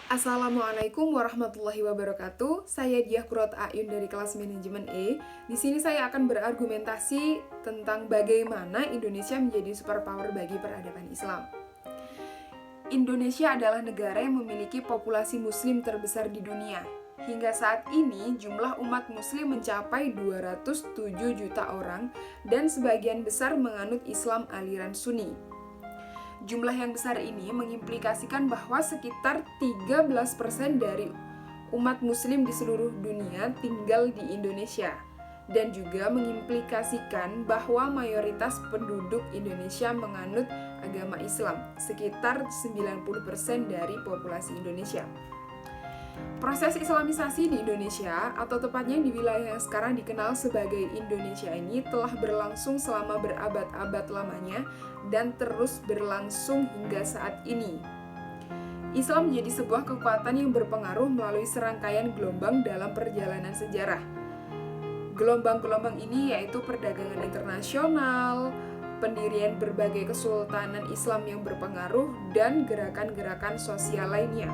Assalamualaikum warahmatullahi wabarakatuh. Saya Diah Kurot Ayun dari kelas manajemen E. Di sini saya akan berargumentasi tentang bagaimana Indonesia menjadi superpower bagi peradaban Islam. Indonesia adalah negara yang memiliki populasi muslim terbesar di dunia. Hingga saat ini, jumlah umat muslim mencapai 207 juta orang dan sebagian besar menganut Islam aliran Sunni. Jumlah yang besar ini mengimplikasikan bahwa sekitar 13% dari umat muslim di seluruh dunia tinggal di Indonesia, dan juga mengimplikasikan bahwa mayoritas penduduk Indonesia menganut agama Islam, sekitar 90% dari populasi Indonesia. Proses islamisasi di Indonesia, atau tepatnya di wilayah yang sekarang dikenal sebagai Indonesia ini, telah berlangsung selama berabad-abad lamanya dan terus berlangsung hingga saat ini. Islam menjadi sebuah kekuatan yang berpengaruh melalui serangkaian gelombang dalam perjalanan sejarah. Gelombang-gelombang ini yaitu perdagangan internasional, pendirian berbagai kesultanan Islam yang berpengaruh, dan gerakan-gerakan sosial lainnya.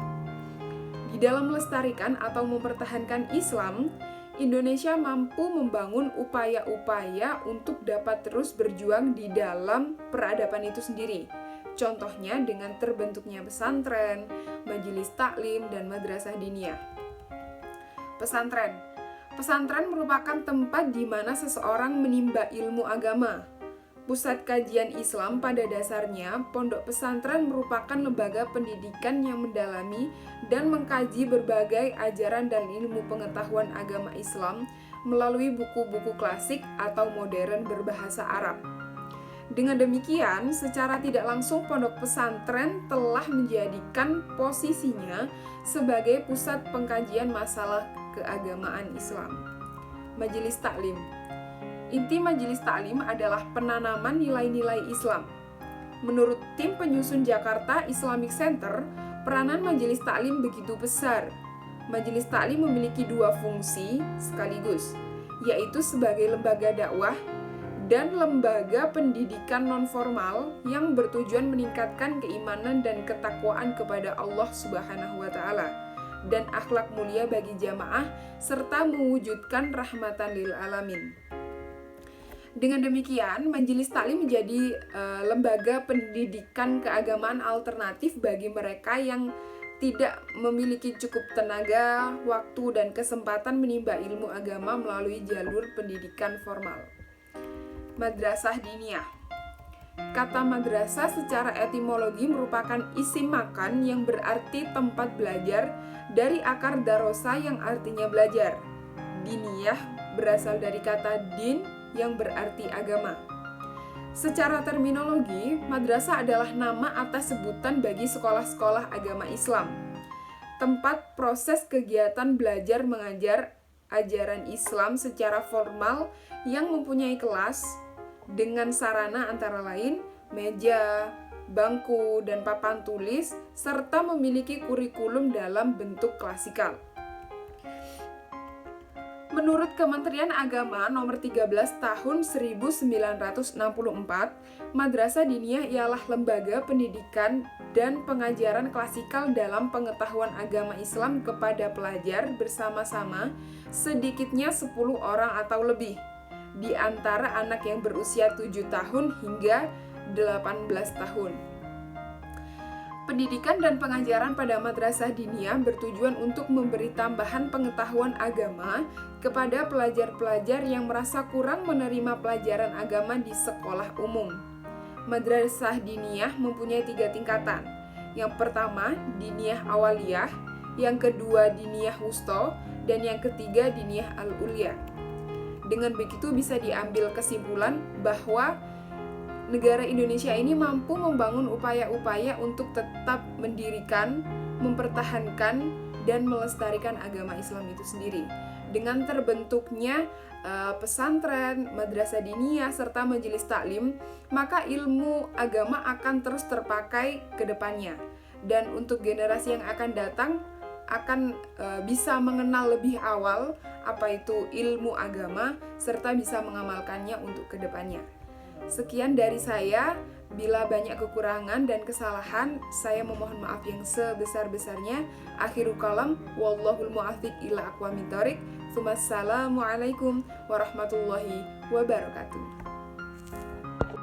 Di dalam melestarikan atau mempertahankan Islam, Indonesia mampu membangun upaya-upaya untuk dapat terus berjuang di dalam peradaban itu sendiri. Contohnya dengan terbentuknya pesantren, majelis taklim, dan madrasah diniyah. Pesantren. Pesantren merupakan tempat di mana seseorang menimba ilmu agama. Pusat kajian Islam pada dasarnya, pondok pesantren merupakan lembaga pendidikan yang mendalami dan mengkaji berbagai ajaran dan ilmu pengetahuan agama Islam melalui buku-buku klasik atau modern berbahasa Arab. Dengan demikian, secara tidak langsung pondok pesantren telah menjadikan posisinya sebagai pusat pengkajian masalah keagamaan Islam. Majelis Taklim. Inti majelis taklim adalah penanaman nilai-nilai Islam. Menurut tim penyusun Jakarta Islamic Center, peranan majelis taklim begitu besar. Majelis taklim memiliki dua fungsi sekaligus, yaitu sebagai lembaga dakwah dan lembaga pendidikan nonformal yang bertujuan meningkatkan keimanan dan ketakwaan kepada Allah Subhanahu wa Ta'ala dan akhlak mulia bagi jamaah serta mewujudkan rahmatan lil alamin. Dengan demikian, Majelis Taklim menjadi lembaga pendidikan keagamaan alternatif bagi mereka yang tidak memiliki cukup tenaga, waktu, dan kesempatan menimba ilmu agama melalui jalur pendidikan formal. Madrasah diniyah. Kata madrasah secara etimologi merupakan isim makan yang berarti tempat belajar dari akar darosa yang artinya belajar. Diniyah berasal dari kata din yang berarti agama. Secara terminologi, madrasah adalah nama atas sebutan bagi sekolah-sekolah agama Islam. Tempat proses kegiatan belajar mengajar ajaran Islam secara formal yang mempunyai kelas dengan sarana antara lain meja, bangku, dan papan tulis, serta memiliki kurikulum dalam bentuk klasikal. Menurut Kementerian Agama Nomor 13 Tahun 1964, Madrasah Diniyah ialah lembaga pendidikan dan pengajaran klasikal dalam pengetahuan agama Islam kepada pelajar bersama-sama sedikitnya 10 orang atau lebih, di antara anak yang berusia 7 tahun hingga 18 tahun. Pendidikan dan pengajaran pada madrasah diniyah bertujuan untuk memberi tambahan pengetahuan agama kepada pelajar-pelajar yang merasa kurang menerima pelajaran agama di sekolah umum. Madrasah diniyah mempunyai 3 tingkatan. Yang pertama, diniyah awaliyah, yang kedua diniyah wusto, dan yang ketiga diniyah al-ulya. Dengan begitu bisa diambil kesimpulan bahwa negara Indonesia ini mampu membangun upaya-upaya untuk tetap mendirikan, mempertahankan, dan melestarikan agama Islam itu sendiri. Dengan terbentuknya pesantren, madrasah diniyah, serta majelis taklim, maka ilmu agama akan terus terpakai ke depannya. Dan untuk generasi yang akan datang, akan bisa mengenal lebih awal apa itu ilmu agama, serta bisa mengamalkannya untuk ke depannya. Sekian dari saya, Bila banyak kekurangan dan kesalahan, saya memohon maaf yang sebesar-besarnya. Akhirul kalam, wallahul muwaffiq ila aqwamit thoriq. Wassalamualaikum warahmatullahi wabarakatuh.